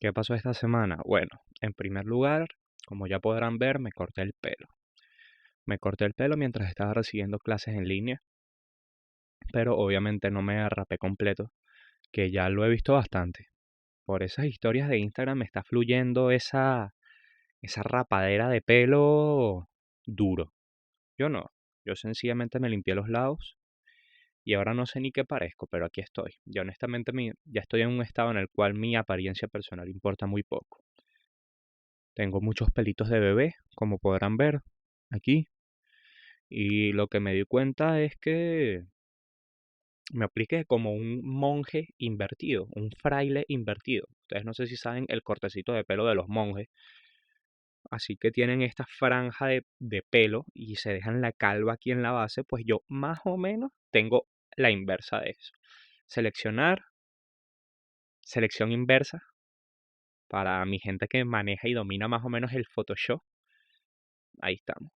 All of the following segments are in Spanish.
¿Qué pasó esta semana? Bueno, en primer lugar, como ya podrán ver, me corté el pelo. Me corté el pelo mientras estaba recibiendo clases en línea, pero obviamente no me rapé completo, que ya lo he visto bastante. Por esas historias de Instagram me está fluyendo esa rapadera de pelo duro. Yo no, yo sencillamente me limpié los lados y ahora no sé ni qué parezco, pero aquí estoy. Ya honestamente ya estoy en un estado en el cual mi apariencia personal importa muy poco. Tengo muchos pelitos de bebé, como podrán ver aquí. Y lo que me di cuenta es que me apliqué como un monje invertido, un fraile invertido. Ustedes no sé si saben el cortecito de pelo de los monjes. Así que tienen esta franja de pelo y se dejan la calva aquí en la base. Pues yo más o menos tengo la inversa de eso. Seleccionar, selección inversa para mi gente que maneja y domina más o menos el Photoshop. Ahí estamos.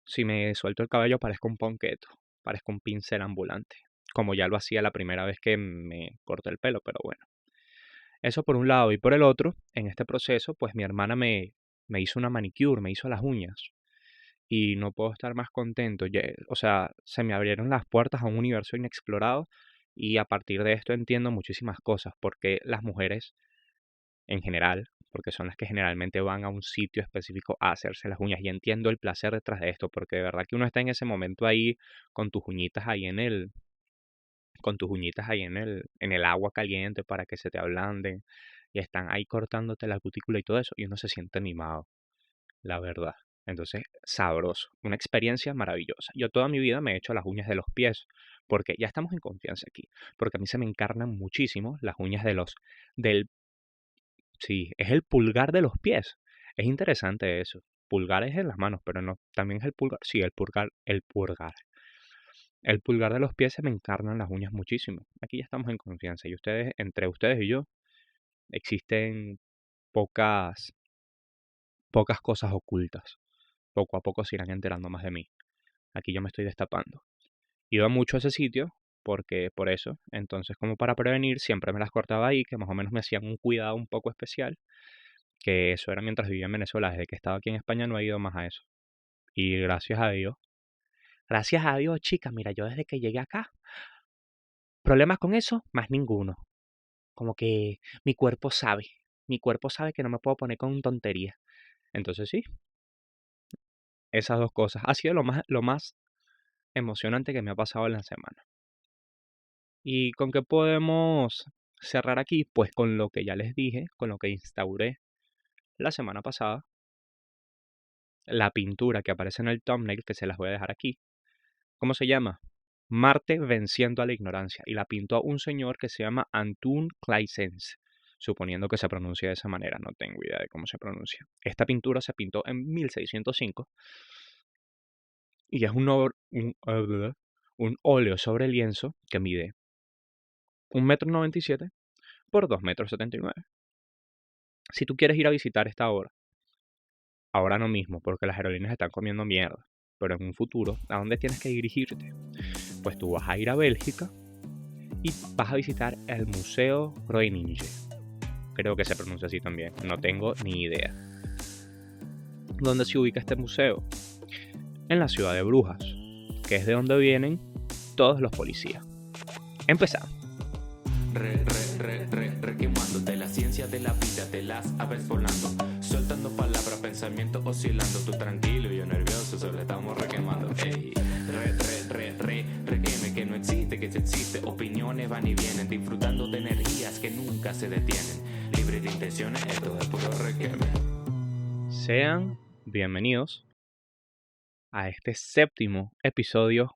Si me suelto el cabello parezco un ponqueto, parezco un pincel ambulante, como ya lo hacía la primera vez que me corté el pelo, pero bueno. Eso por un lado y por el otro, en este proceso, pues mi hermana me hizo una manicure, me hizo las uñas y no puedo estar más contento. O sea, se me abrieron las puertas a un universo inexplorado y a partir de esto entiendo muchísimas cosas, porque las mujeres en general, porque son las que generalmente van a un sitio específico a hacerse las uñas y entiendo el placer detrás de esto, porque de verdad que uno está en ese momento ahí con tus uñitas ahí con tus uñitas ahí en el agua caliente para que se te ablanden y están ahí cortándote la cutícula y todo eso y uno se siente mimado, la verdad. Entonces, sabroso, una experiencia maravillosa. Yo toda mi vida me he hecho las uñas de los pies, porque ya estamos en confianza aquí, porque a mí se me encarnan muchísimo las uñas del Sí, es el pulgar de los pies. Es interesante eso. Pulgar es en las manos, pero no, también es el pulgar. Sí, el pulgar, el pulgar. El pulgar de los pies se me encarnan las uñas muchísimo. Aquí ya estamos en confianza. Y ustedes, entre ustedes y yo, existen pocas, pocas cosas ocultas. Poco a poco se irán enterando más de mí. Aquí yo me estoy destapando. Iba mucho a ese sitio porque por eso, entonces como para prevenir, siempre me las cortaba ahí, que más o menos me hacían un cuidado un poco especial. Que eso era mientras vivía en Venezuela. Desde que estaba aquí en España no he ido más a eso. Y gracias a Dios, chica, mira, yo desde que llegué acá, problemas con eso, más ninguno. Como que mi cuerpo sabe que no me puedo poner con tonterías. Entonces sí, esas dos cosas. Ha sido lo más emocionante que me ha pasado en la semana. ¿Y con qué podemos cerrar aquí? Pues con lo que ya les dije, con lo que instauré la semana pasada, la pintura que aparece en el thumbnail, que se las voy a dejar aquí. ¿Cómo se llama? Marte venciendo a la ignorancia. Y la pintó un señor que se llama Antoine Claysens, suponiendo que se pronuncia de esa manera. No tengo idea de cómo se pronuncia. Esta pintura se pintó en 1605 y es un óleo sobre lienzo que mide 1,97 m por 2,79 m. Si tú quieres ir a visitar esta obra, ahora no mismo, porque las aerolíneas están comiendo mierda, pero en un futuro, ¿a dónde tienes que dirigirte? Pues tú vas a ir a Bélgica y vas a visitar el Museo Groningen. Creo que se pronuncia así también, no tengo ni idea. ¿Dónde se ubica este museo? En la ciudad de Brujas, que es de donde vienen todos los policías. Empezamos. Requemándote la ciencia de la vida, de las aves volando, soltando palabras, pensamientos oscilando, tú tranquilo y yo nervioso, solo estamos requemando. Ey, requeme que no existe, que se existe, opiniones van y vienen, disfrutando de energías que nunca se detienen, libre de intenciones, esto es puro requeme. Sean bienvenidos a este séptimo episodio,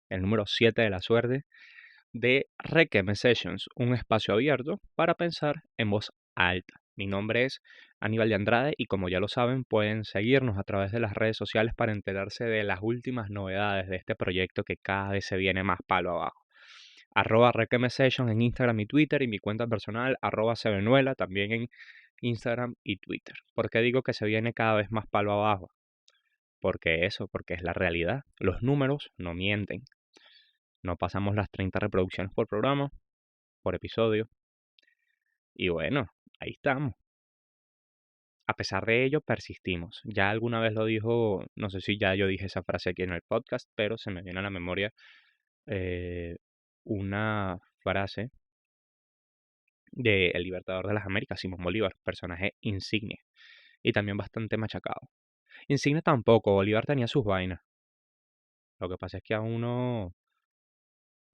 el número 7 de la suerte, de Requeme Sessions, un espacio abierto para pensar en voz alta. Mi nombre es Aníbal de Andrade y como ya lo saben pueden seguirnos a través de las redes sociales para enterarse de las últimas novedades de este proyecto que cada vez se viene más palo abajo. @Requeme Sessions en Instagram y Twitter y mi cuenta personal @Sebenuela también en Instagram y Twitter. ¿Por qué digo que se viene cada vez más palo abajo? Porque es la realidad. Los números no mienten. No pasamos las 30 reproducciones por programa, por episodio. Y bueno, ahí estamos. A pesar de ello, persistimos. Ya alguna vez lo dijo, no sé si ya yo dije esa frase aquí en el podcast, pero se me viene a la memoria eh, una frase del Libertador de las Américas, Simón Bolívar, personaje insigne y también bastante machacado. Insigne tampoco, Bolívar tenía sus vainas. Lo que pasa es que a uno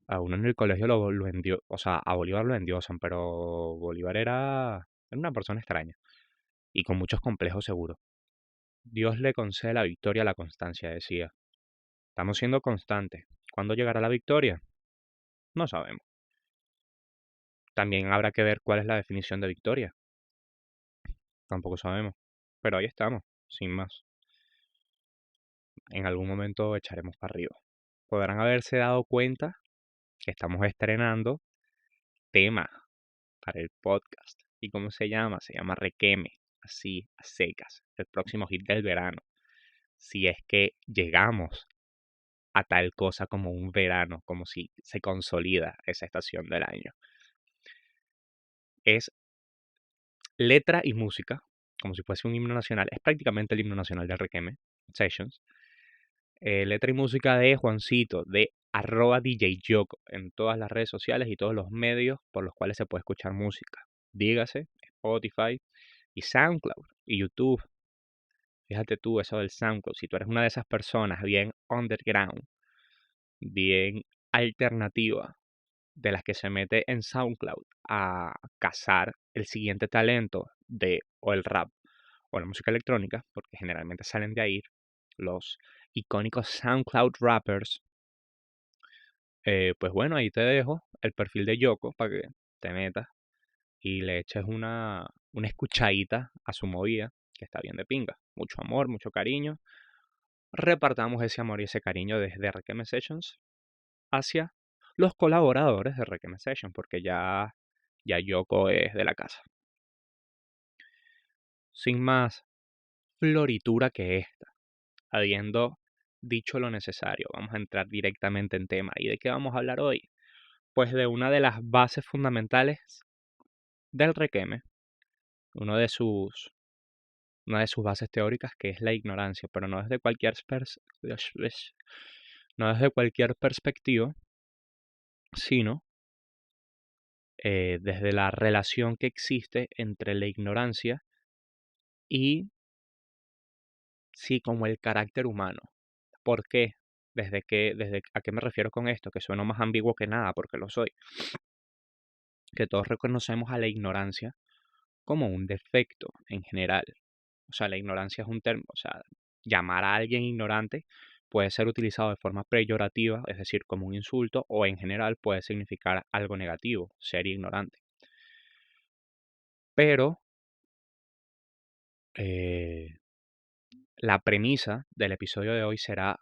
en el colegio o sea, a Bolívar lo endiosan, pero Bolívar era una persona extraña y con muchos complejos seguro. Dios le concede la victoria a la constancia, decía. Estamos siendo constantes. ¿Cuándo llegará la victoria? No sabemos. También habrá que ver cuál es la definición de victoria. Tampoco sabemos. Pero ahí estamos, sin más. En algún momento echaremos para arriba. Podrán haberse dado cuenta que estamos estrenando tema para el podcast. ¿Y cómo se llama? Se llama Requeme, así, a secas. El próximo hit del verano. Si es que llegamos a tal cosa como un verano, como si se consolida esa estación del año. Es letra y música, como si fuese un himno nacional. Es prácticamente el himno nacional de Requeme Sessions. Letra y música de Juancito, de @DJ Yoko, en todas las redes sociales y todos los medios por los cuales se puede escuchar música. Dígase Spotify y SoundCloud y YouTube. Fíjate tú eso del SoundCloud. Si tú eres una de esas personas bien underground, bien alternativa, de las que se mete en SoundCloud a cazar el siguiente talento de o el rap o la música electrónica, porque generalmente salen de ahí los icónicos SoundCloud rappers, pues bueno, ahí te dejo el perfil de Yoko para que te metas y le eches una escuchadita a su movida, que está bien de pinga. Mucho amor, mucho cariño. Repartamos ese amor y ese cariño desde Requiem Sessions hacia los colaboradores de Requiem Sessions, porque ya Yoko es de la casa. Sin más floritura que esta, habiendo dicho lo necesario, vamos a entrar directamente en tema. ¿Y de qué vamos a hablar hoy? Pues de una de las bases fundamentales del requeme, una de sus bases teóricas, que es la ignorancia, pero no desde no desde cualquier perspectiva, sino desde la relación que existe entre la ignorancia y sí, como el carácter humano. ¿Por qué? Desde a qué me refiero con esto, que suena más ambiguo que nada, porque lo soy. Que todos reconocemos a la ignorancia como un defecto en general. O sea, la ignorancia es un término, o sea, llamar a alguien ignorante puede ser utilizado de forma peyorativa, es decir, como un insulto, o en general puede significar algo negativo, ser ignorante. Pero la premisa del episodio de hoy será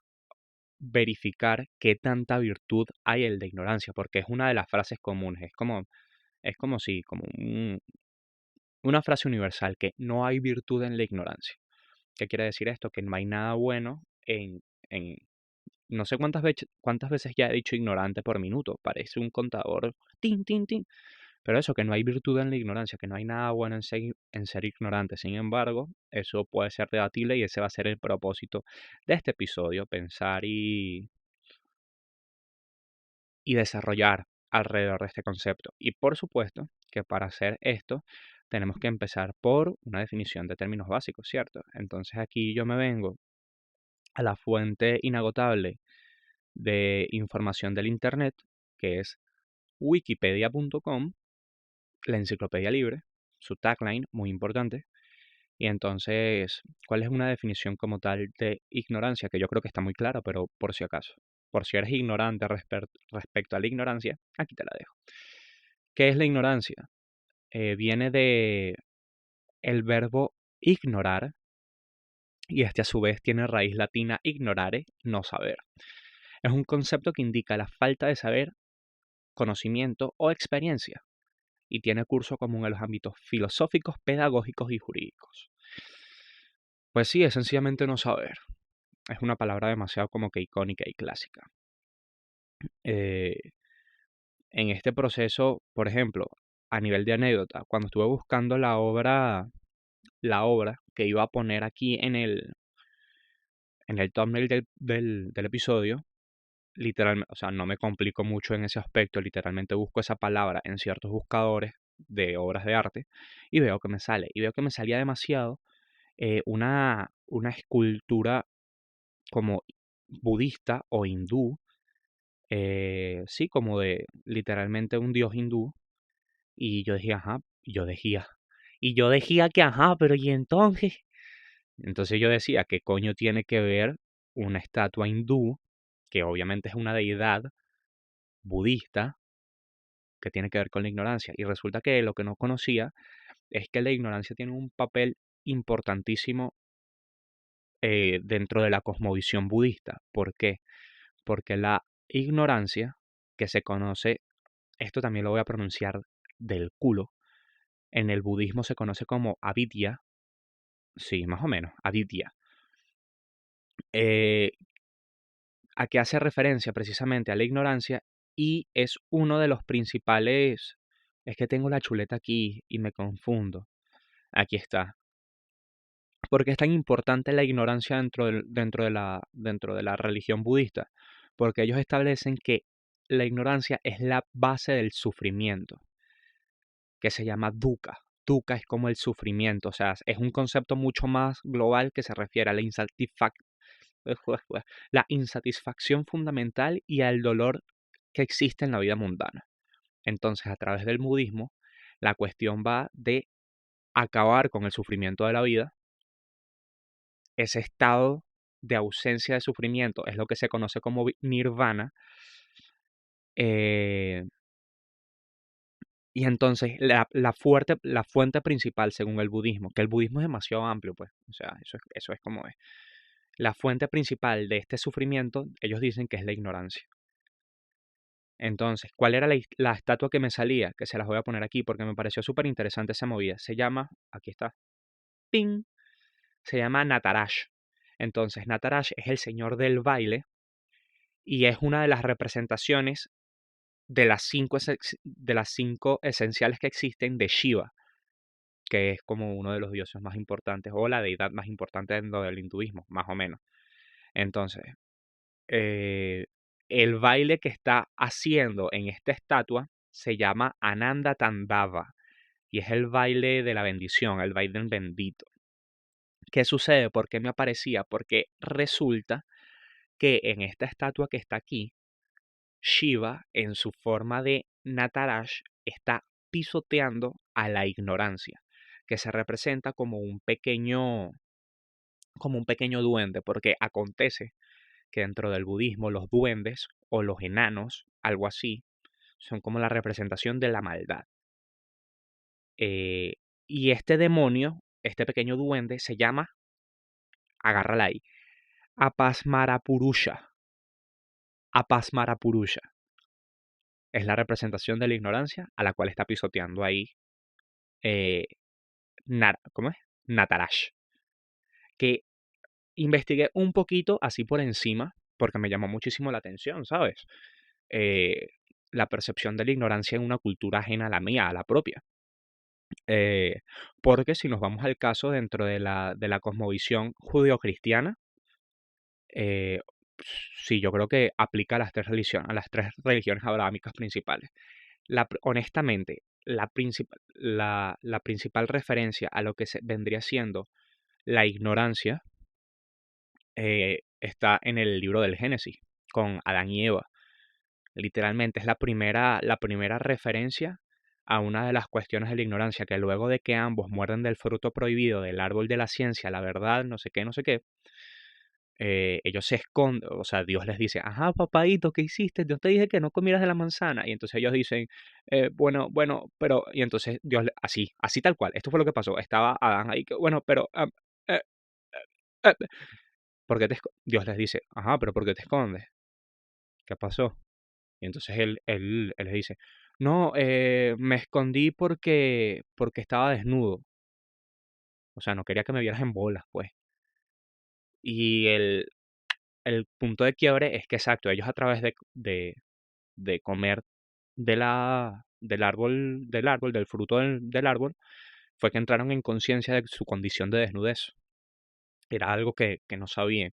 verificar qué tanta virtud hay en la ignorancia, porque es una de las frases comunes, como si, una frase universal, que no hay virtud en la ignorancia. ¿Qué quiere decir esto? Que no hay nada bueno en no sé cuántas veces ya he dicho ignorante por minuto, parece un contador, tin, tin, tin. Pero eso, que no hay virtud en la ignorancia, que no hay nada bueno en ser ignorante. Sin embargo, eso puede ser debatible y ese va a ser el propósito de este episodio, pensar y desarrollar alrededor de este concepto. Y por supuesto que para hacer esto tenemos que empezar por una definición de términos básicos, ¿cierto? Entonces aquí yo me vengo a la fuente inagotable de información del Internet, que es wikipedia.com, la enciclopedia libre, su tagline, muy importante. Y entonces, ¿cuál es una definición como tal de ignorancia? Que yo creo que está muy clara, pero por si acaso. Por si eres ignorante respecto a la ignorancia, aquí te la dejo. ¿Qué es la ignorancia? Viene de el verbo ignorar, y este a su vez tiene raíz latina ignorare, no saber. Es un concepto que indica la falta de saber, conocimiento o experiencia, y tiene curso común en los ámbitos filosóficos, pedagógicos y jurídicos. Pues sí, es sencillamente no saber. Es una palabra demasiado como que icónica y clásica. En este proceso, por ejemplo, a nivel de anécdota, cuando estuve buscando la obra que iba a poner aquí en el thumbnail del episodio, literalmente, o sea, no me complico mucho en ese aspecto, literalmente busco esa palabra en ciertos buscadores de obras de arte y veo que me sale, y veo que me salía demasiado una escultura como budista o hindú, sí, como de literalmente un dios hindú, y yo decía, ajá, y yo decía que, ajá, pero ¿y entonces? Entonces yo decía, ¿qué coño tiene que ver una estatua hindú, que obviamente es una deidad budista, que tiene que ver con la ignorancia? Y resulta que lo que no conocía es que la ignorancia tiene un papel importantísimo dentro de la cosmovisión budista. ¿Por qué? Porque la ignorancia, que se conoce, esto también lo voy a pronunciar del culo, en el budismo se conoce como avidya, sí, más o menos, avidya. Eh, ¿A qué hace referencia? Precisamente a la ignorancia, y es uno de los principales. Es que tengo la chuleta aquí y me confundo. Aquí está. ¿Por qué es tan importante la ignorancia dentro de la religión budista? Porque ellos establecen que la ignorancia es la base del sufrimiento, que se llama dukkha. Dukkha es como el sufrimiento, o sea, es un concepto mucho más global que se refiere a la insatisfacción fundamental y al dolor que existe en la vida mundana. Entonces, a través del budismo, la cuestión va de acabar con el sufrimiento de la vida. Ese estado de ausencia de sufrimiento es lo que se conoce como nirvana. eh, y entonces la fuente principal, según el budismo, que el budismo es demasiado amplio, pues, o sea, eso es como es. La fuente principal de este sufrimiento, ellos dicen que es la ignorancia. Entonces, ¿cuál era la estatua que me salía? Que se las voy a poner aquí porque me pareció súper interesante esa movida. Se llama, aquí está, ¡ping! Se llama Nataraj. Entonces, Nataraj es el señor del baile y es una de las representaciones de las cinco esenciales que existen de Shiva, que es como uno de los dioses más importantes o la deidad más importante dentro del hinduismo, más o menos. Entonces, eh, el baile que está haciendo en esta estatua se llama Ananda Tandava y es el baile de la bendición, el baile del bendito. ¿Qué sucede? ¿Por qué me aparecía? Porque resulta que en esta estatua que está aquí, Shiva, en su forma de Nataraj, está pisoteando a la ignorancia, que se representa como un pequeño duende, porque acontece que dentro del budismo los duendes o los enanos, algo así, son como la representación de la maldad. Eh, y este demonio, este pequeño duende, se llama, agárrala ahí, Apasmarapurusha. Apasmarapurusha es la representación de la ignorancia a la cual está pisoteando ahí eh, ¿cómo es? Nataraj. Que investigué un poquito así por encima porque me llamó muchísimo la atención, ¿sabes? Eh, la percepción de la ignorancia en una cultura ajena a la mía, a la propia. Eh, Porque si nos vamos al caso dentro de la cosmovisión judeocristiana, eh, sí, yo creo que aplica a las tres religiones abrahámicas principales. Honestamente, la principal referencia a lo que vendría siendo la ignorancia está en el libro del Génesis, con Adán y Eva. Literalmente es la primera referencia a una de las cuestiones de la ignorancia, que luego de que ambos muerden del fruto prohibido del árbol de la ciencia, la verdad, no sé qué, ellos se esconden, o sea, Dios les dice, ajá, papadito, ¿qué hiciste? Dios te dije que no comieras de la manzana. Y entonces ellos dicen, bueno, bueno, pero, y entonces Dios, así tal cual, esto fue lo que pasó. Estaba Adán ahí, que, bueno, pero, eh, eh, Dios les dice, ajá, pero ¿por qué te escondes? ¿Qué pasó? Y entonces él les dice, no, me escondí porque estaba desnudo. O sea, no quería que me vieras en bolas, pues. Y el punto de quiebre es que, exacto, ellos a través de comer de la, del fruto del árbol, fue que entraron en conciencia de su condición de desnudez. Era algo que no sabían.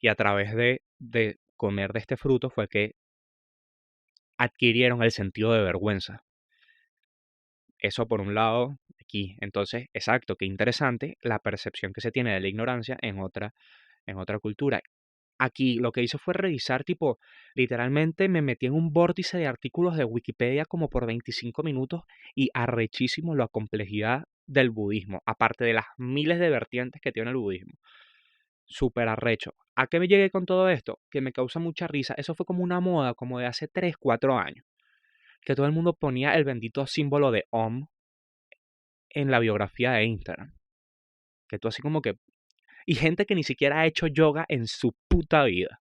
Y a través de comer de este fruto fue que adquirieron el sentido de vergüenza. Eso por un lado, aquí. Entonces, exacto, qué interesante la percepción que se tiene de la ignorancia en otra cultura. Aquí lo que hice fue revisar, tipo, literalmente me metí en un vórtice de artículos de Wikipedia como por 25 minutos y arrechísimo la complejidad del budismo, aparte de las miles de vertientes que tiene el budismo. Súper arrecho. ¿A qué me llegué con todo esto? Que me causa mucha risa. Eso fue como una moda, como de hace 3 4 años, que todo el mundo ponía el bendito símbolo de Om en la biografía de Instagram. Que tú así como que... Y gente que ni siquiera ha hecho yoga en su puta vida.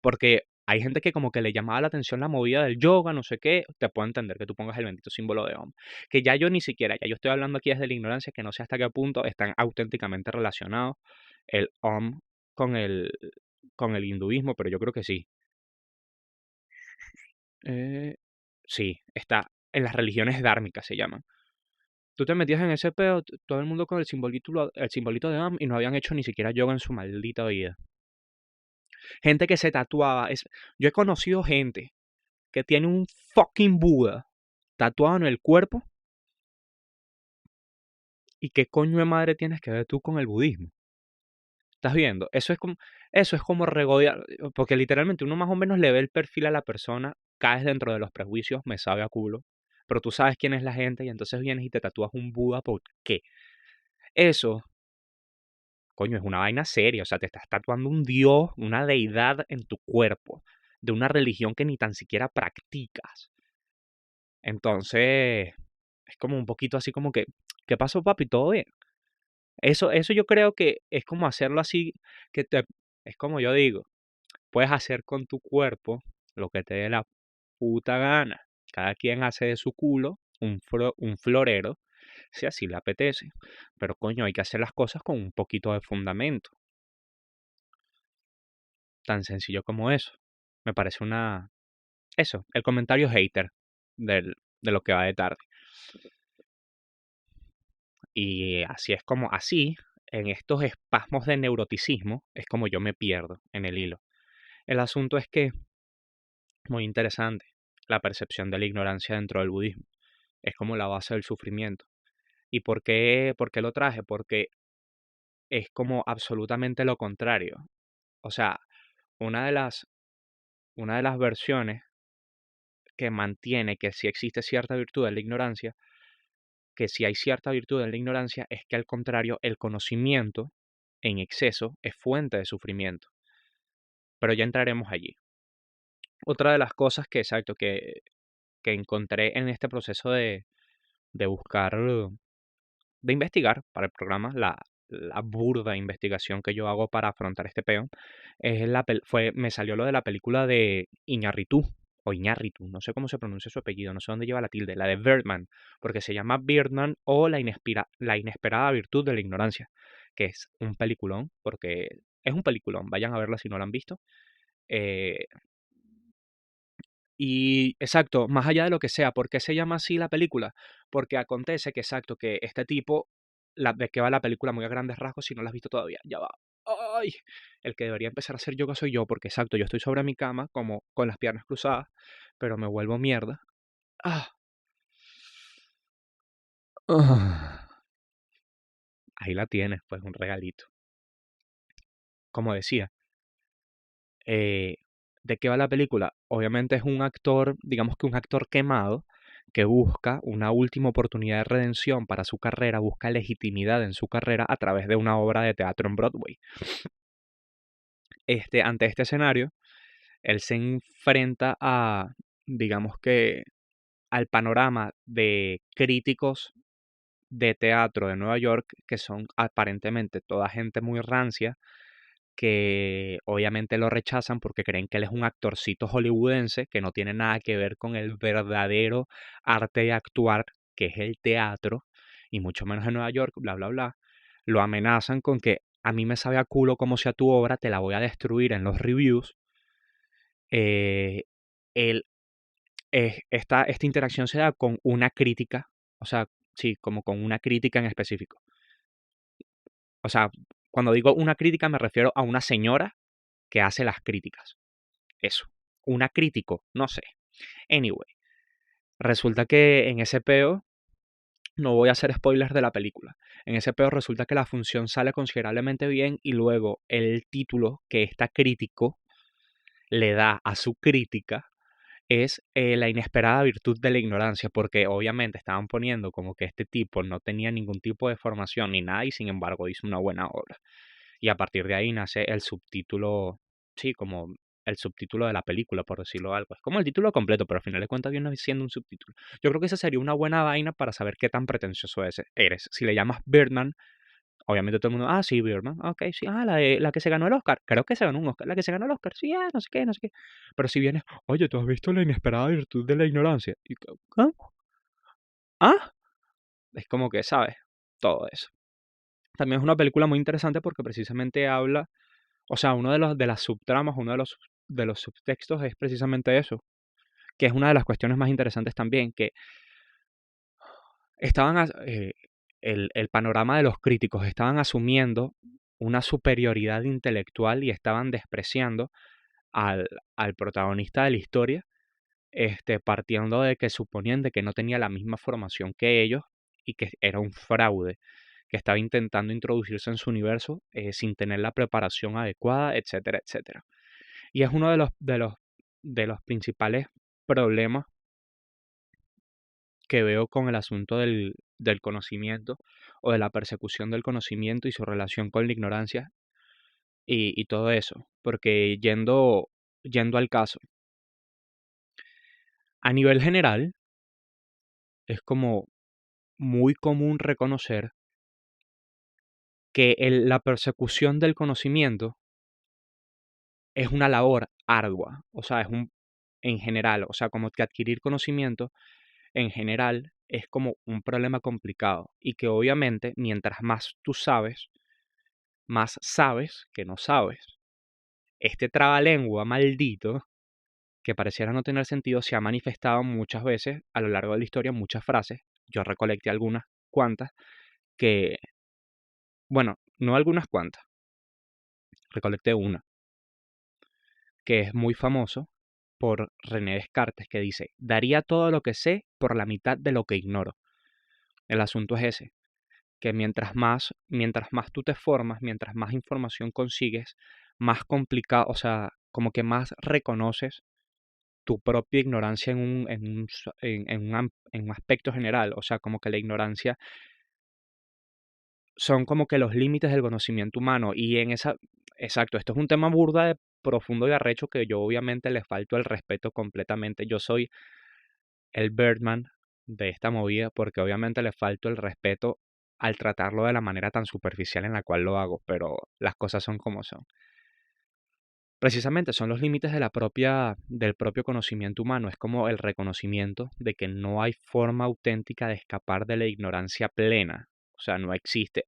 Porque hay gente que como que le llamaba la atención la movida del yoga, no sé qué, te puedo entender que tú pongas el bendito símbolo de Om. Que ya yo ni siquiera, ya yo estoy hablando aquí desde la ignorancia, que no sé hasta qué punto están auténticamente relacionados el Om con el, con el hinduismo, pero yo creo que sí. Eh, sí, está en las religiones dármicas se llaman. Tú te metías en ese pedo, todo el mundo con el simbolito de Om y no habían hecho ni siquiera yoga en su maldita vida. Gente que se tatuaba. Yo he conocido gente que tiene un fucking Buda tatuado en el cuerpo. ¿Y qué coño de madre tienes que ver tú con el budismo? ¿Estás viendo? Eso es como regodear, porque literalmente uno más o menos le ve el perfil a la persona, caes dentro de los prejuicios, me sabe a culo, pero tú sabes quién es la gente y entonces vienes y te tatúas un Buda, ¿por qué? Eso, coño, es una vaina seria, o sea, te estás tatuando un dios, una deidad en tu cuerpo, de una religión que ni tan siquiera practicas. Entonces, es como un poquito así como que, ¿qué pasó, papi? ¿Todo bien? Eso yo creo que es como hacerlo así, es como yo digo, puedes hacer con tu cuerpo lo que te dé la puta gana. Cada quien hace de su culo un florero, si así le apetece. Pero coño, hay que hacer las cosas con un poquito de fundamento. Tan sencillo como eso. Me parece eso, el comentario hater de lo que va de tarde. Y así es como, así, en estos espasmos de neuroticismo, es como yo me pierdo en el hilo. El asunto es que, muy interesante, la percepción de la ignorancia dentro del budismo es como la base del sufrimiento. ¿Y por qué lo traje? Porque es como absolutamente lo contrario. O sea, una de una de las versiones que mantiene que si existe cierta virtud en la ignorancia, que si hay cierta virtud en la ignorancia, es que al contrario, el conocimiento en exceso es fuente de sufrimiento. Pero ya entraremos allí. Otra de las cosas que, exacto, que encontré en este proceso de buscar, de investigar para el programa, la burda investigación que yo hago para afrontar este peo, me salió lo de la película de Iñárritu, o Iñárritu, no sé cómo se pronuncia su apellido, no sé dónde lleva la tilde, la de Birdman, porque se llama Birdman o la inesperada virtud de la ignorancia, que es un peliculón, porque es un peliculón, vayan a verla si no la han visto. Eh, y exacto, más allá de lo que sea, ¿por qué se llama así la película? Porque acontece que exacto, que este tipo, de que va la película muy a grandes rasgos, si no la has visto todavía, ya va. ¡Ay! El que debería empezar a hacer yoga soy yo, porque exacto, yo estoy sobre mi cama, como con las piernas cruzadas, pero me vuelvo mierda. ¡Ah! Ah. Ahí la tienes, pues un regalito. Como decía, eh, ¿de qué va la película? Obviamente es un actor, digamos que un actor quemado, que busca una última oportunidad de redención para su carrera, busca legitimidad en su carrera a través de una obra de teatro en Broadway. Ante este escenario, él se enfrenta digamos que, al panorama de críticos de teatro de Nueva York, que son aparentemente toda gente muy rancia, que obviamente lo rechazan porque creen que él es un actorcito hollywoodense que no tiene nada que ver con el verdadero arte de actuar, que es el teatro, y mucho menos en Nueva York, bla, bla, bla. Lo amenazan con que a mí me sabe a culo como sea tu obra, te la voy a destruir en los reviews. Eh, él esta interacción se da con una crítica, o sea, sí, como con una crítica en específico. O sea, cuando digo una crítica me refiero a una señora que hace las críticas. Eso, una crítico, no sé. Anyway, resulta que en ese peo, no voy a hacer spoilers de la película, en ese peo resulta que la función sale considerablemente bien y luego el título que esta crítico le da a su crítica es la inesperada virtud de la ignorancia, porque obviamente estaban poniendo como que este tipo no tenía ningún tipo de formación ni nada y sin embargo hizo una buena obra. Y a partir de ahí nace el subtítulo, sí, como el subtítulo de la película, por decirlo algo. Es como el título completo, pero al final de cuentas viene siendo un subtítulo. Yo creo que esa sería una buena vaina para saber qué tan pretencioso eres. Si le llamas Birdman, obviamente todo el mundo, ah, sí, Birdman, ok, sí, ah, la que se ganó el Oscar, creo que se ganó un Oscar, la que se ganó el Oscar, sí, no sé qué, no sé qué. Pero si vienes, oye, ¿tú has visto la inesperada virtud de la ignorancia? Y, ¿cómo? ¿Ah? Es como que, ¿sabes? Todo eso. También es una película muy interesante porque precisamente habla, o sea, uno de los de las subtramas, uno de los subtextos es precisamente eso, que es una de las cuestiones más interesantes también, que estaban, el panorama de los críticos estaban asumiendo una superioridad intelectual y estaban despreciando al, al protagonista de la historia, partiendo de que suponían de que no tenía la misma formación que ellos y que era un fraude, que estaba intentando introducirse en su universo sin tener la preparación adecuada, etcétera, etcétera. Y es uno de los principales problemas que veo con el asunto del conocimiento o de la persecución del conocimiento y su relación con la ignorancia y todo eso. Porque yendo al caso, a nivel general, es como muy común reconocer que la persecución del conocimiento es una labor ardua, o sea, en general, o sea, como que adquirir conocimiento en general es como un problema complicado y que obviamente mientras más tú sabes, más sabes que no sabes. Este trabalengua maldito, que pareciera no tener sentido, se ha manifestado muchas veces a lo largo de la historia, muchas frases. Yo recolecté algunas cuantas que, bueno, no algunas cuantas, recolecté una, que es muy famoso por René Descartes, que dice, daría todo lo que sé por la mitad de lo que ignoro. El asunto es ese, que mientras más tú te formas, mientras más información consigues, más complicado, o sea, como que más reconoces tu propia ignorancia en un aspecto general, o sea, como que la ignorancia son como que los límites del conocimiento humano y exacto, esto es un tema burda de profundo y arrecho que yo obviamente le falto el respeto completamente. Yo soy el Birdman de esta movida porque obviamente le falto el respeto al tratarlo de la manera tan superficial en la cual lo hago, pero las cosas son como son. Precisamente son los límites del propio conocimiento humano, es como el reconocimiento de que no hay forma auténtica de escapar de la ignorancia plena. O sea, no existe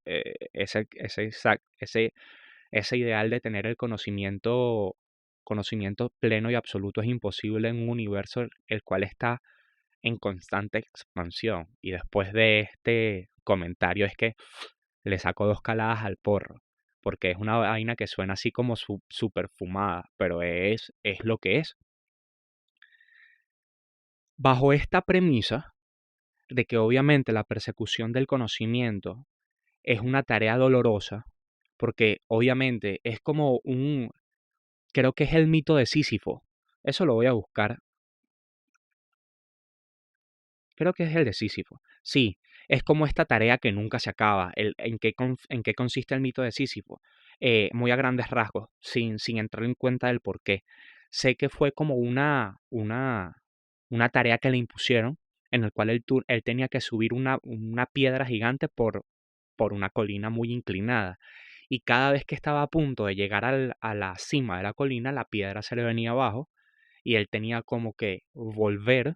ese ideal de tener el conocimiento pleno y absoluto es imposible en un universo el cual está en constante expansión. Y después de este comentario es que le saco dos caladas al porro, porque es una vaina que suena así como súper fumada, pero es lo que es. Bajo esta premisa de que obviamente la persecución del conocimiento es una tarea dolorosa, porque obviamente es como creo que es el mito de Sísifo. Eso lo voy a buscar. Creo que es el de Sísifo. Sí, es como esta tarea que nunca se acaba. En qué consiste el mito de Sísifo? Muy a grandes rasgos, sin entrar en cuenta del por qué. Sé que fue como una tarea que le impusieron, en el cual él tenía que subir una piedra gigante por una colina muy inclinada. Y cada vez que estaba a punto de llegar a la cima de la colina, la piedra se le venía abajo y él tenía como que volver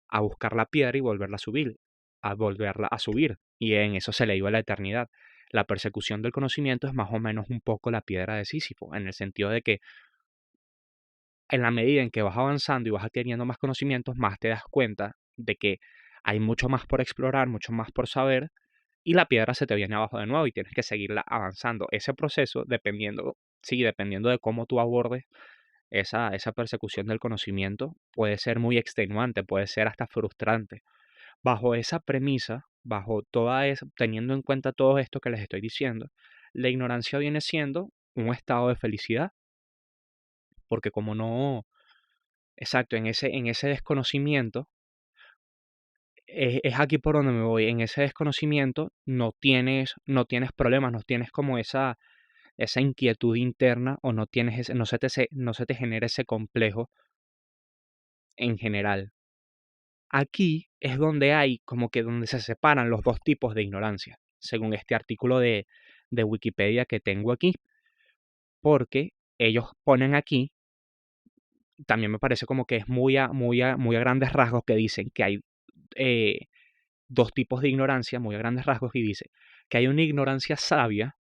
a buscar la piedra y volverla a subir, y en eso se le iba la eternidad. La persecución del conocimiento es más o menos un poco la piedra de Sísifo, en el sentido de que en la medida en que vas avanzando y vas adquiriendo más conocimientos, más te das cuenta de que hay mucho más por explorar, mucho más por saber, y la piedra se te viene abajo de nuevo y tienes que seguirla avanzando. Ese proceso, dependiendo, sí, dependiendo de cómo tú abordes esa persecución del conocimiento, puede ser muy extenuante, puede ser hasta frustrante. Bajo esa premisa, bajo toda esa, teniendo en cuenta todo esto que les estoy diciendo, la ignorancia viene siendo un estado de felicidad, porque como no, exacto, en ese desconocimiento, es aquí por donde me voy, en ese desconocimiento no tienes problemas, no tienes como esa inquietud interna o no tienes no se te genera ese complejo en general. Aquí es donde hay como que donde se separan los dos tipos de ignorancia, según este artículo de Wikipedia que tengo aquí, porque ellos ponen aquí, también me parece como que es muy a grandes rasgos que dicen que hay eh, dos tipos de ignorancia, muy a grandes rasgos, y dice que hay una ignorancia sabia,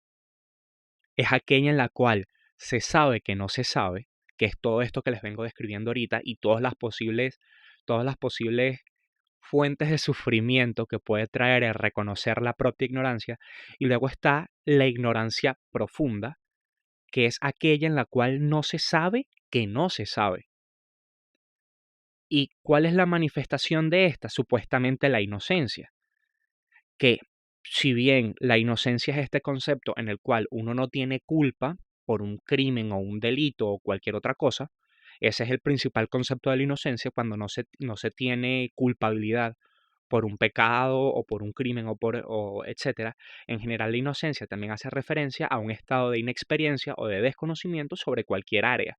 es aquella en la cual se sabe que no se sabe, que es todo esto que les vengo describiendo ahorita y todas las posibles fuentes de sufrimiento que puede traer el reconocer la propia ignorancia. Y luego está la ignorancia profunda, que es aquella en la cual no se sabe que no se sabe. ¿Y cuál es la manifestación de esta? Supuestamente la inocencia, que si bien la inocencia es este concepto en el cual uno no tiene culpa por un crimen o un delito o cualquier otra cosa, ese es el principal concepto de la inocencia, cuando no se tiene culpabilidad por un pecado o por un crimen o etcétera. En general, la inocencia también hace referencia a un estado de inexperiencia o de desconocimiento sobre cualquier área.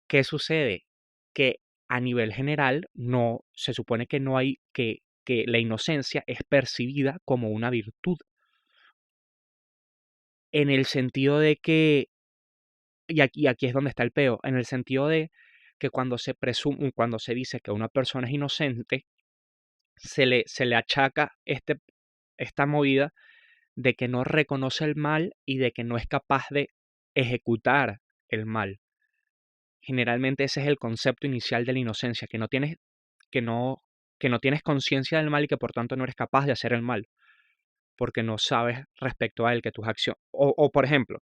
¿Qué sucede? Que a nivel general no se supone que no hay que la inocencia es percibida como una virtud, en el sentido de que, y aquí es donde está el peo, en el sentido de que cuando se dice que una persona es inocente, se le achaca esta movida de que no reconoce el mal y de que no es capaz de ejecutar el mal. Generalmente ese es el concepto inicial de la inocencia, que no, que no tienes conciencia del mal y que por tanto no eres capaz de hacer el mal, porque no sabes respecto a él que tus acciones, o por ejemplo,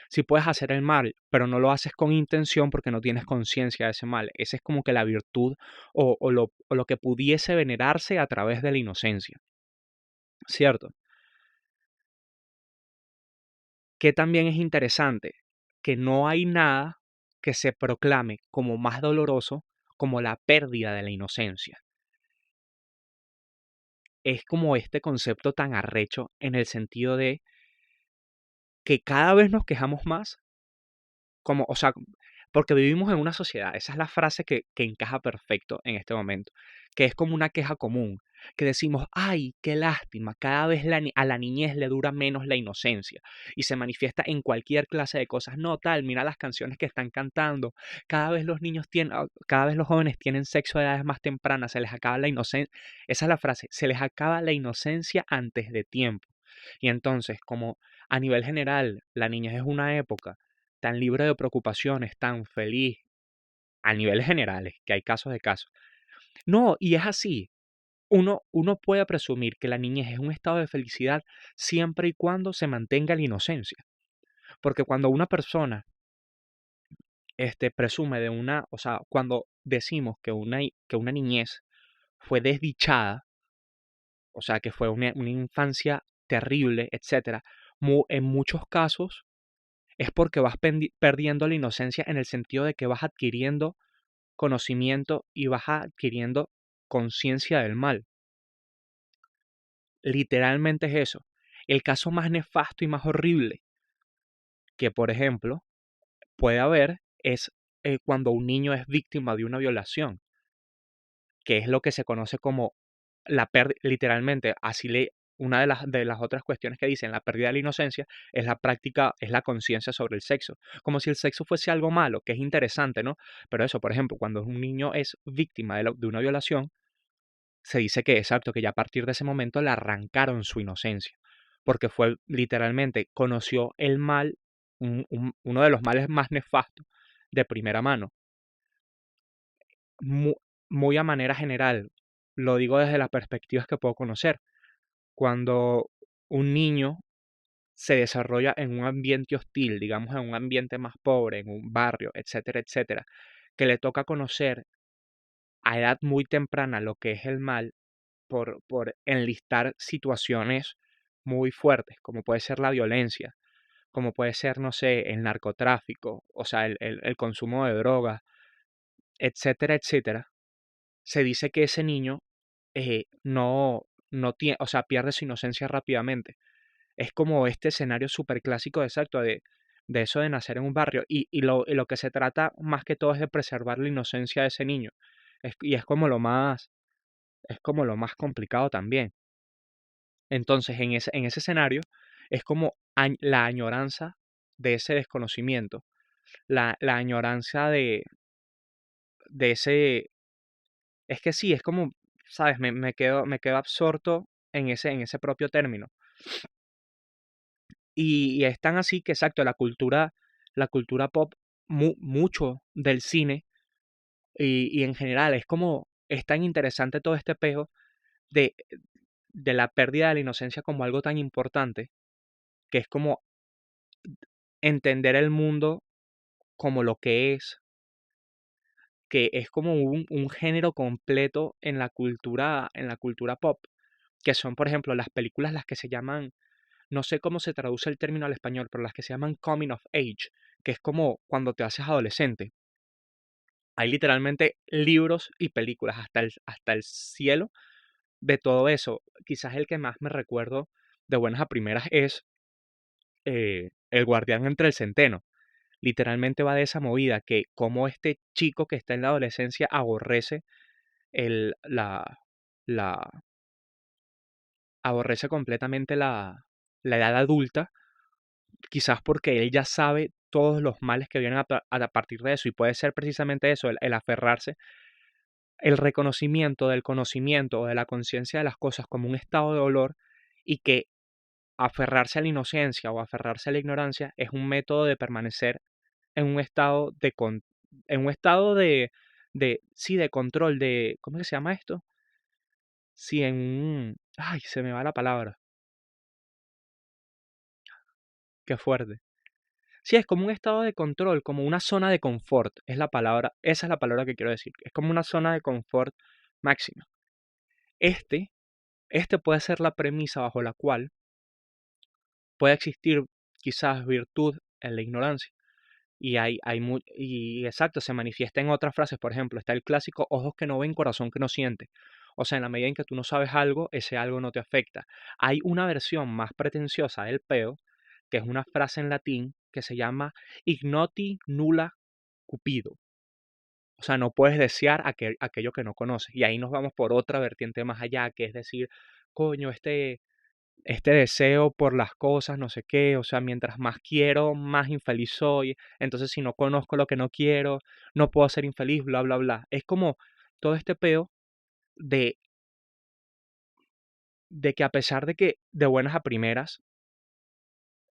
si puedes hacer el mal, pero no lo haces con intención porque no tienes conciencia de ese mal. Esa es como que la virtud o lo que pudiese venerarse a través de la inocencia, ¿cierto? Que también es interesante, que no hay nada que se proclame como más doloroso como la pérdida de la inocencia. Es como este concepto tan arrecho en el sentido de que cada vez nos quejamos más, o sea, porque vivimos en una sociedad, esa es la frase que encaja perfecto en este momento, que es como una queja común, que decimos, ay, qué lástima, cada vez a la niñez le dura menos la inocencia y se manifiesta en cualquier clase de cosas. No tal, mira las canciones que están cantando, cada vez los jóvenes tienen sexo a edades más tempranas, se les acaba la inocencia, esa es la frase, se les acaba la inocencia antes de tiempo. Y entonces, como a nivel general, la niñez es una época tan libre de preocupaciones, tan feliz, a niveles generales, que hay casos de casos. No, y es así. Uno puede presumir que la niñez es un estado de felicidad siempre y cuando se mantenga la inocencia. Porque cuando una persona presume o sea, cuando decimos que una niñez fue desdichada, o sea, que fue una infancia terrible, etcétera, en muchos casos es porque vas perdiendo la inocencia en el sentido de que vas adquiriendo conocimiento y vas adquiriendo conciencia del mal. Literalmente es eso. El caso más nefasto y más horrible que, por ejemplo, puede haber es cuando un niño es víctima de una violación, que es lo que se conoce como literalmente, una de las otras cuestiones que dicen la pérdida de la inocencia es la práctica, es la conciencia sobre el sexo, como si el sexo fuese algo malo, que es interesante, ¿no? Pero eso, por ejemplo, cuando un niño es víctima de una violación, se dice que exacto, que ya a partir de ese momento le arrancaron su inocencia, porque literalmente, conoció el mal, uno de los males más nefastos de primera mano. Mu- Muy a manera general, lo digo desde las perspectivas que puedo conocer. Cuando un niño se desarrolla en un ambiente hostil, digamos en un ambiente más pobre, en un barrio, etcétera, etcétera, que le toca conocer a edad muy temprana lo que es el mal por enlistar situaciones muy fuertes, como puede ser la violencia, como puede ser, no sé, el narcotráfico, o sea, el consumo de drogas, etcétera, etcétera, se dice que ese niño no tiene, o sea, pierde su inocencia rápidamente. Es como este escenario súper clásico, exacto, de eso de nacer en un barrio. Y lo que se trata más que todo es de preservar la inocencia de ese niño. Y es como lo más complicado también. Entonces, en ese escenario, es como la añoranza de ese desconocimiento, la añoranza de ese. Es que sí, es como, ¿sabes? Me quedo absorto en ese propio término. Y es tan así que, exacto, la cultura pop, mucho del cine y en general, es tan interesante todo este peo de, de la pérdida de la inocencia como algo tan importante, que es como entender el mundo como lo que es como un género completo en la cultura pop, que son, por ejemplo, las películas las que se llaman, no sé cómo se traduce el término al español, pero las que se llaman coming of age, que es como cuando te haces adolescente. Hay literalmente libros y películas hasta el cielo de todo eso. Quizás el que más me recuerdo de buenas a primeras es El guardián entre el centeno. Literalmente va de esa movida, que como este chico que está en la adolescencia aborrece el, la, la, aborrece completamente la edad adulta, quizás porque él ya sabe todos los males que vienen a partir de eso, y puede ser precisamente eso, el aferrarse, el reconocimiento del conocimiento o de la conciencia de las cosas como un estado de dolor, y que aferrarse a la inocencia o aferrarse a la ignorancia es un método de permanecer en un estado en un estado sí, de control, ¿cómo que se llama esto? Sí, ay, se me va la palabra, qué fuerte. Sí, es como un estado de control, como una zona de confort, es la palabra, esa es la palabra que quiero decir, es como una zona de confort máxima. Este, este puede ser la premisa bajo la cual puede existir quizás virtud en la ignorancia. Y exacto, se manifiesta en otras frases. Por ejemplo, está el clásico ojos que no ven, corazón que no siente. O sea, en la medida en que tú no sabes algo, ese algo no te afecta. Hay una versión más pretenciosa del peo, que es una frase en latín que se llama ignoti nulla cupido. O sea, no puedes desear aquello que no conoces. Y ahí nos vamos por otra vertiente más allá, que es decir, coño, este deseo por las cosas, no sé qué, o sea, mientras más quiero, más infeliz soy. Entonces, si no conozco lo que no quiero, no puedo ser infeliz, bla, bla, bla. Es como todo este peo de, de que, a pesar de que de buenas a primeras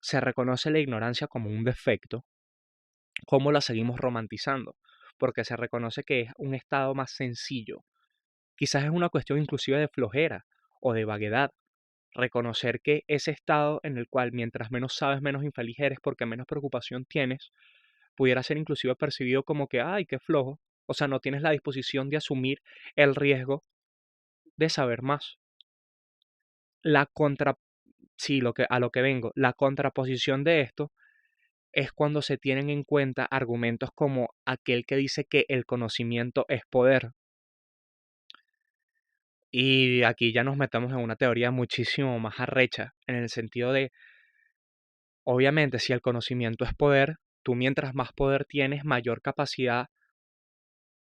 se reconoce la ignorancia como un defecto, ¿cómo la seguimos romantizando? Porque se reconoce que es un estado más sencillo. Quizás es una cuestión inclusive de flojera o de vaguedad. Reconocer que ese estado en el cual mientras menos sabes, menos infeliz eres porque menos preocupación tienes, pudiera ser inclusive percibido como que, ay, qué flojo. O sea, no tienes la disposición de asumir el riesgo de saber más. La contra, sí, a lo que vengo, la contraposición de esto es cuando se tienen en cuenta argumentos como aquel que dice que el conocimiento es poder. Y aquí ya nos metemos en una teoría muchísimo más arrecha, en el sentido de, obviamente, si el conocimiento es poder, tú mientras más poder tienes, mayor capacidad,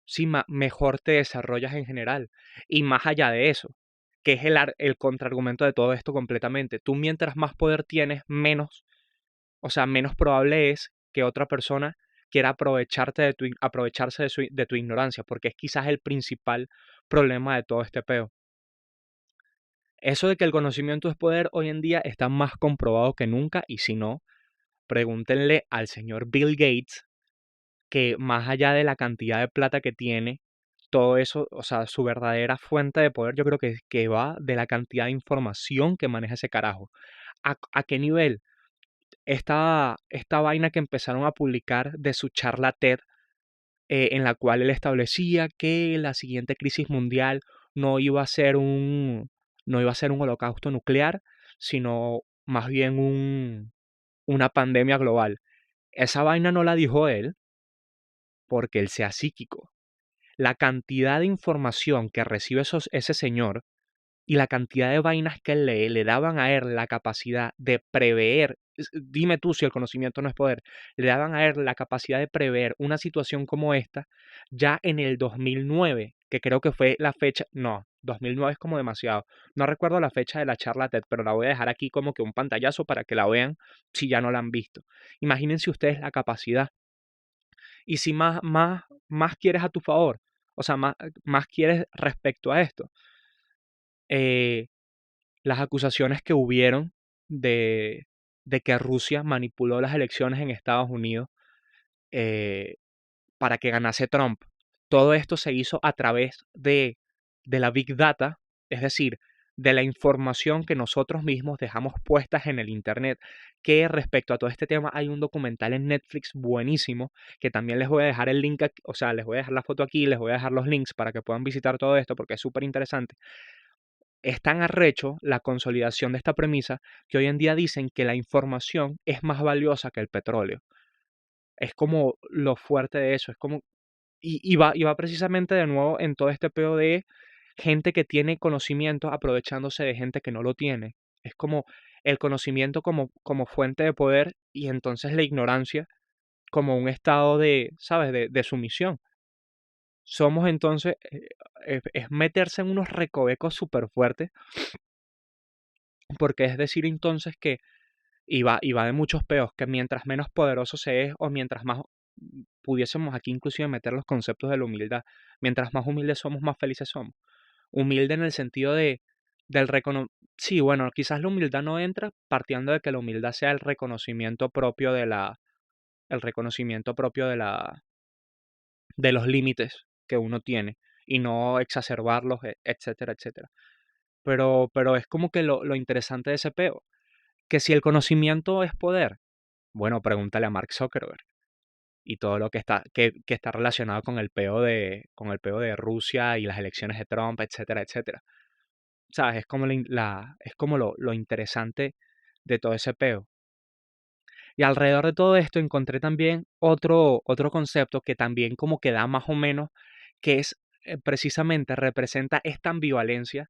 sí, mejor te desarrollas en general. Y más allá de eso, que es el contraargumento de todo esto completamente, tú mientras más poder tienes, menos, o sea, menos probable es que otra persona quiera aprovecharse de tu ignorancia, porque es quizás el principal problema de todo este peo. Eso de que el conocimiento es poder hoy en día está más comprobado que nunca, y si no, pregúntenle al señor Bill Gates, que más allá de la cantidad de plata que tiene, todo eso, o sea, su verdadera fuente de poder, yo creo que va de la cantidad de información que maneja ese carajo. ¿A qué nivel? Esta vaina que empezaron a publicar de su charla TED, en la cual él establecía que la siguiente crisis mundial no iba a ser no iba a ser un holocausto nuclear, sino más bien una pandemia global. Esa vaina no la dijo él porque él sea psíquico. La cantidad de información que recibe ese señor y la cantidad de vainas que él lee le daban a él la capacidad de prever, dime tú si el conocimiento no es poder, le daban a él la capacidad de prever una situación como esta ya en el 2009, que creo que fue la fecha, no, 2009 es como demasiado, no recuerdo la fecha de la charla TED, pero la voy a dejar aquí como que un pantallazo para que la vean si ya no la han visto. Imagínense ustedes la capacidad. Y si más quieres a tu favor, o sea, más quieres respecto a esto, eh, las acusaciones que hubieron de, de que Rusia manipuló las elecciones en Estados Unidos, eh, para que ganase Trump. Todo esto se hizo a través de la Big Data, es decir, de la información que nosotros mismos dejamos puestas en el Internet, que respecto a todo este tema hay un documental en Netflix buenísimo, que también les voy a dejar el link, o sea, les voy a dejar la foto aquí, les voy a dejar los links para que puedan visitar todo esto porque es súper interesante. Es tan arrecho la consolidación de esta premisa que hoy en día dicen que la información es más valiosa que el petróleo. Es como lo fuerte de eso, es como y va precisamente de nuevo en todo este peo de gente que tiene conocimiento aprovechándose de gente que no lo tiene. Es como el conocimiento como fuente de poder y entonces la ignorancia como un estado de, ¿sabes?, de sumisión. Somos entonces, es meterse en unos recovecos súper fuertes, porque es decir entonces que, y va de muchos peos, que mientras menos poderoso se es o mientras más pudiésemos aquí inclusive meter los conceptos de la humildad, mientras más humildes somos, más felices somos. Humilde en el sentido del reconocimiento. Sí, bueno, quizás la humildad no entra partiendo de que la humildad sea el reconocimiento propio el reconocimiento propio de los límites que uno tiene y no exacerbarlos, etcétera, etcétera. Pero es como que lo interesante de ese peo, que si el conocimiento es poder, bueno, pregúntale a Mark Zuckerberg y todo lo que está relacionado con el peo de Rusia y las elecciones de Trump, etcétera, etcétera. ¿Sabes? Es como, es como lo interesante de todo ese peo. Y alrededor de todo esto encontré también otro concepto que también como que da más o menos, que es, precisamente representa esta ambivalencia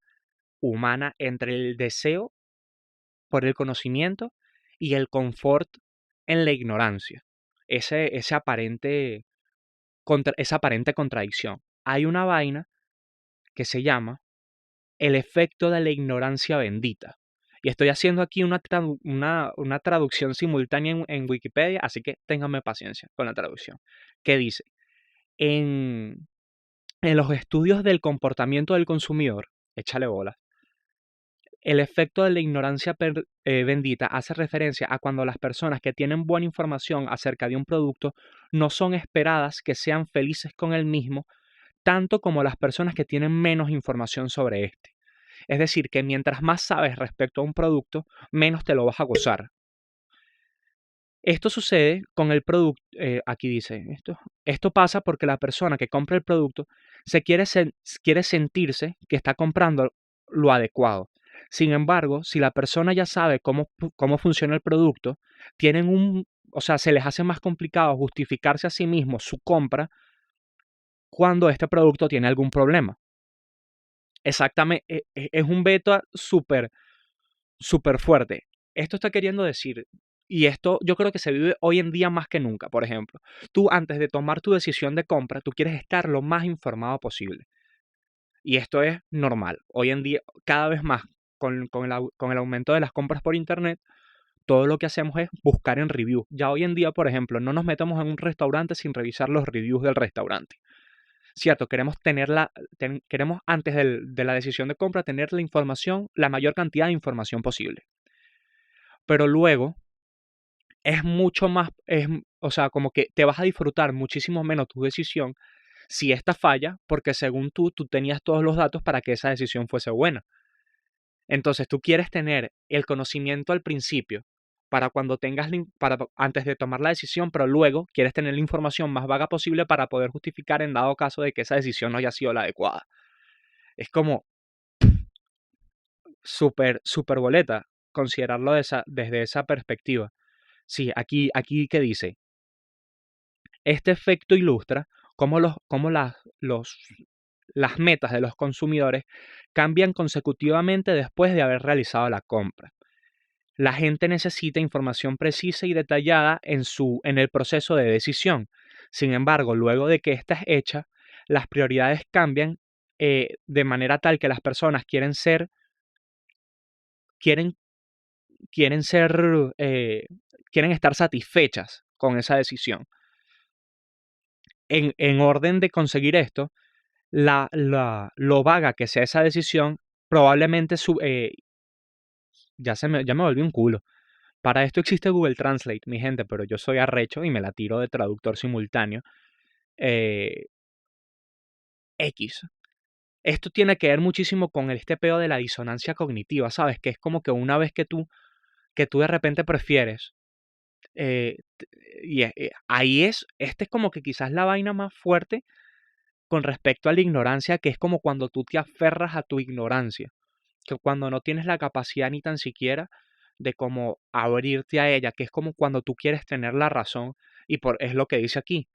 humana entre el deseo por el conocimiento y el confort en la ignorancia. Esa aparente contradicción. Hay una vaina que se llama el efecto de la ignorancia bendita. Y estoy haciendo aquí una traducción simultánea en Wikipedia, así que ténganme paciencia con la traducción. Que dice, en, en los estudios del comportamiento del consumidor, échale bola, el efecto de la ignorancia bendita hace referencia a cuando las personas que tienen buena información acerca de un producto no son esperadas que sean felices con el mismo, tanto como las personas que tienen menos información sobre este. Es decir, que mientras más sabes respecto a un producto, menos te lo vas a gozar. Esto sucede con el producto, aquí dice, esto pasa porque la persona que compra el producto quiere sentirse que está comprando lo adecuado. Sin embargo, si la persona ya sabe cómo funciona el producto, o sea, se les hace más complicado justificarse a sí mismo su compra cuando este producto tiene algún problema. Exactamente, es un beta súper fuerte. Esto está queriendo decir, y esto yo creo que se vive hoy en día más que nunca, por ejemplo, tú antes de tomar tu decisión de compra, tú quieres estar lo más informado posible. Y esto es normal. Hoy en día, cada vez más, con el aumento de las compras por internet, todo lo que hacemos es buscar en reviews. Ya hoy en día, por ejemplo, no nos metemos en un restaurante sin revisar los reviews del restaurante. Cierto, queremos antes de la decisión de compra tener la información, la mayor cantidad de información posible. Pero luego, es mucho más, o sea, como que te vas a disfrutar muchísimo menos tu decisión si esta falla, porque según tú tenías todos los datos para que esa decisión fuese buena. Entonces tú quieres tener el conocimiento al principio para cuando tengas, para antes de tomar la decisión, pero luego quieres tener la información más vaga posible para poder justificar en dado caso de que esa decisión no haya sido la adecuada. Es como súper boleta considerarlo desde esa perspectiva. Sí, aquí que dice, este efecto ilustra cómo las metas de los consumidores cambian consecutivamente después de haber realizado la compra. La gente necesita información precisa y detallada en el proceso de decisión. Sin embargo, luego de que ésta es hecha, las prioridades cambian de manera tal que las personas quieren, quieren ser, eh, quieren estar satisfechas con esa decisión. En orden de conseguir esto, lo vaga que sea esa decisión, probablemente ya me volví un culo. Para esto existe Google Translate, mi gente, pero yo soy arrecho y me la tiro de traductor simultáneo. Eh, X. Esto tiene que ver muchísimo con este peo de la disonancia cognitiva, ¿sabes? Que es como que una vez que tú de repente prefieres, eh, t- este es como que quizás la vaina más fuerte con respecto a la ignorancia, que es como cuando tú te aferras a tu ignorancia, que cuando no tienes la capacidad ni tan siquiera de como abrirte a ella, que es como cuando tú quieres tener la razón, es lo que dice aquí.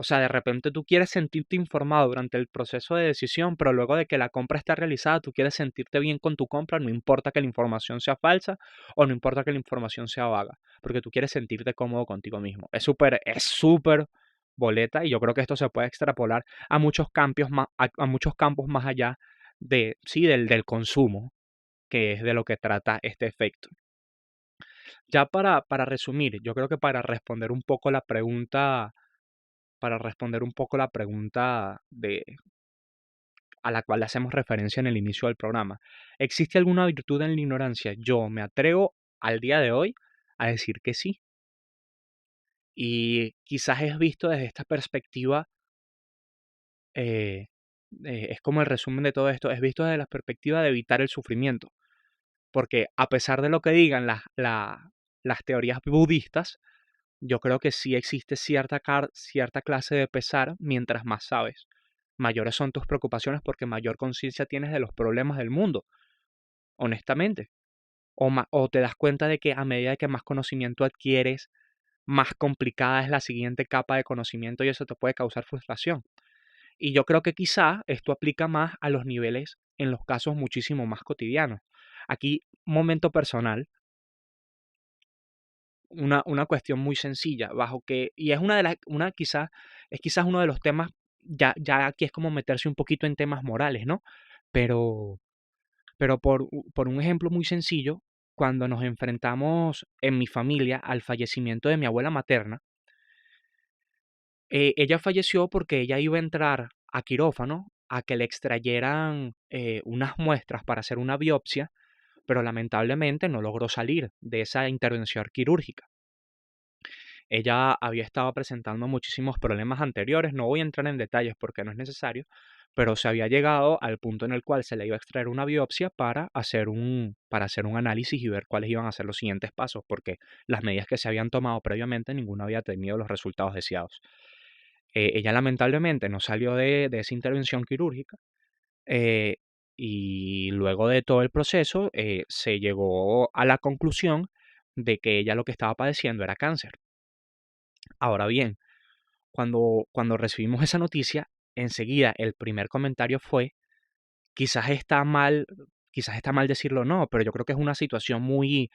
O sea, de repente tú quieres sentirte informado durante el proceso de decisión, pero luego de que la compra está realizada, tú quieres sentirte bien con tu compra, no importa que la información sea falsa o no importa que la información sea vaga, porque tú quieres sentirte cómodo contigo mismo. Es súper boleta y yo creo que esto se puede extrapolar a muchos campos más, a muchos campos más allá sí, del consumo, que es de lo que trata este efecto. Ya para resumir, yo creo que para responder un poco la pregunta a la cual hacemos referencia en el inicio del programa. ¿Existe alguna virtud en la ignorancia? Yo me atrevo al día de hoy a decir que sí. Y quizás es visto desde esta perspectiva, eh, es como el resumen de todo esto, es visto desde la perspectiva de evitar el sufrimiento. Porque a pesar de lo que digan las teorías budistas, yo creo que sí existe cierta clase de pesar mientras más sabes. Mayores son tus preocupaciones porque mayor conciencia tienes de los problemas del mundo, honestamente. O te das cuenta de que a medida que más conocimiento adquieres, más complicada es la siguiente capa de conocimiento y eso te puede causar frustración. Y yo creo que quizá esto aplica más a los niveles en los casos muchísimo más cotidianos. Aquí, momento personal, una cuestión muy sencilla, y es quizás uno de los temas, ya aquí es como meterse un poquito en temas morales, ¿no? Pero, pero por un ejemplo muy sencillo, cuando nos enfrentamos en mi familia al fallecimiento de mi abuela materna, ella falleció porque ella iba a entrar a quirófano a que le extrayeran unas muestras para hacer una biopsia, pero lamentablemente no logró salir de esa intervención quirúrgica. Ella había estado presentando muchísimos problemas anteriores, no voy a entrar en detalles porque no es necesario, pero se había llegado al punto en el cual se le iba a extraer una biopsia para hacer un análisis y ver cuáles iban a ser los siguientes pasos, porque las medidas que se habían tomado previamente ninguna había tenido los resultados deseados. Ella lamentablemente no salió de esa intervención quirúrgica, eh, y luego de todo el proceso se llegó a la conclusión de que ella lo que estaba padeciendo era cáncer. Ahora bien, cuando recibimos esa noticia, enseguida el primer comentario fue, quizás está mal, quizás está mal decirlo o no, pero yo creo que es una situación muy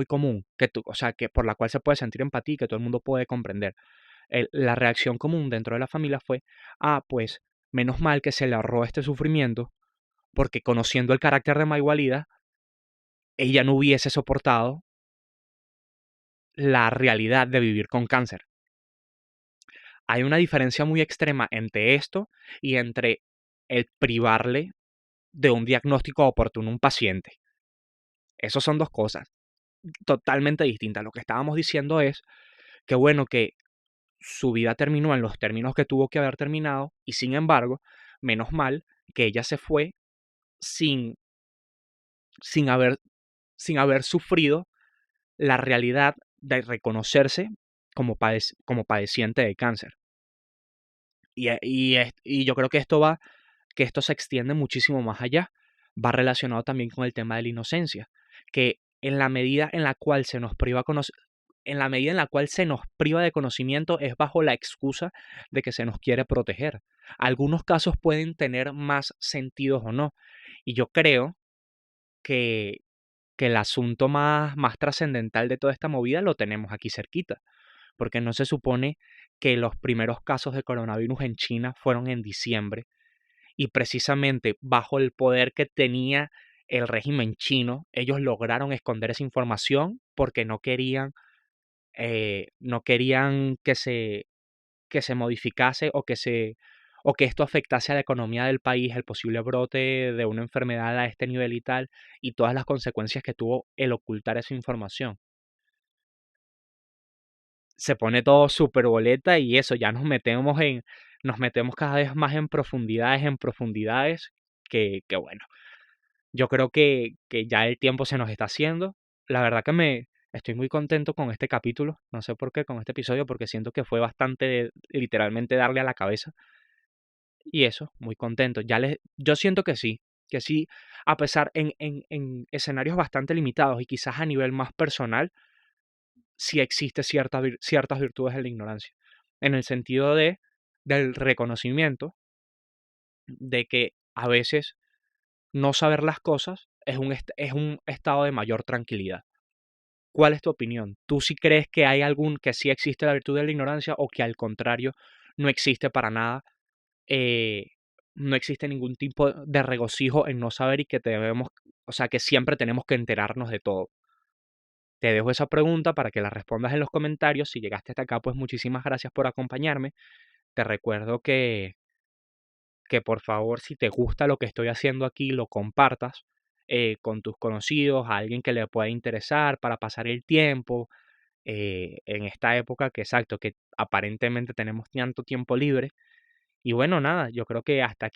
común, o sea, que por la cual se puede sentir empatía y que todo el mundo puede comprender. La reacción común dentro de la familia fue, pues, menos mal que se le ahorró este sufrimiento, porque conociendo el carácter de Maigualida, ella no hubiese soportado la realidad de vivir con cáncer. Hay una diferencia muy extrema entre esto y entre el privarle de un diagnóstico oportuno a un paciente. Esas son dos cosas totalmente distinta. Lo que estábamos diciendo es que bueno, que su vida terminó en los términos que tuvo que haber terminado y sin embargo, menos mal que ella se fue sin, sin haber, sin haber sufrido la realidad de reconocerse como padeciente de cáncer. Y yo creo que que esto se extiende muchísimo más allá. Va relacionado también con el tema de la inocencia, que en la medida en la cual se nos priva en la medida en la cual se nos priva de conocimiento es bajo la excusa de que se nos quiere proteger. Algunos casos pueden tener más sentidos o no. Y yo creo que, que el asunto más trascendental de toda esta movida lo tenemos aquí cerquita, porque no se supone que los primeros casos de coronavirus en China fueron en diciembre y precisamente bajo el poder que tenía el régimen chino, ellos lograron esconder esa información porque no querían que se modificase o que esto afectase a la economía del país, el posible brote de una enfermedad a este nivel y tal, y todas las consecuencias que tuvo el ocultar esa información. Se pone todo súper boleta y eso, ya nos metemos cada vez más en profundidades, que bueno, yo creo que ya el tiempo se nos está haciendo. La verdad que estoy muy contento con este capítulo, no sé por qué, con este episodio, porque siento que fue bastante literalmente darle a la cabeza. Y eso, muy contento. Yo siento que sí, a pesar en escenarios bastante limitados y quizás a nivel más personal, sí existe ciertas virtudes de la ignorancia. En el sentido del reconocimiento de que a veces no saber las cosas es un estado de mayor tranquilidad. ¿Cuál es tu opinión? ¿Tú sí crees que que sí existe la virtud de la ignorancia o que al contrario no existe para nada? eh, no existe ningún tipo de regocijo en no saber y que o sea, que siempre tenemos que enterarnos de todo. Te dejo esa pregunta para que la respondas en los comentarios. Si llegaste hasta acá, pues muchísimas gracias por acompañarme. Te recuerdo que por favor, si te gusta lo que estoy haciendo aquí, lo compartas con tus conocidos, a alguien que le pueda interesar para pasar el tiempo en esta época que exacto, que aparentemente tenemos tanto tiempo libre. Y bueno, nada, yo creo que hasta aquí.